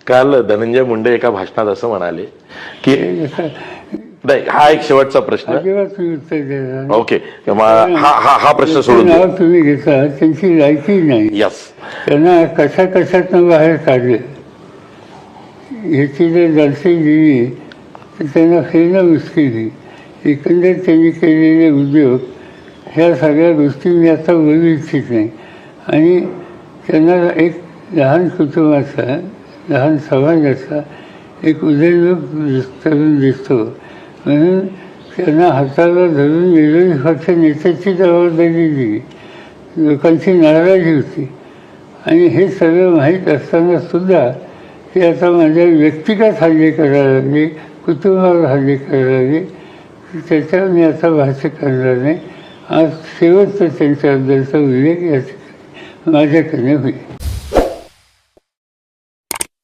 काल धनंजय मुंडे एका भाषणात असं म्हणाले की नाही, हा एक शेवटचा प्रश्न. अजिबात तुम्ही उत्तर देणार ओके, हा प्रश्न सोडून नाव तुम्ही घेता त्यांची लायकी नाही. यस, त्यांना कशा कशातनं बाहेर काढले ह्याची जर दर्शक दिली तर त्यांना फेरणं मुश्किल आहे. एकंदर त्यांनी केलेले उद्योग ह्या सगळ्या गोष्टी मी आता बोलू इच्छित नाही. आणि त्यांना एक लहान कुटुंबाचा, लहान समाजाचा एक उदयलोक तरुण दिसतो, म्हणून त्यांना हाताला धरून विरोधी पक्ष नेत्याची जबाबदारी दिली. लोकांची नाराजी होती आणि हे सगळं माहीत असताना सुद्धा ते आता माझ्या व्यक्तिगत हल्ले करायला लागले, कुटुंबावर हल्ले करायला लागले. त्याच्यावर मी आता भाष्य करणार नाही. आज शेवटचा त्यांच्याबद्दलचा उल्लेख या माझ्याकडे होईल.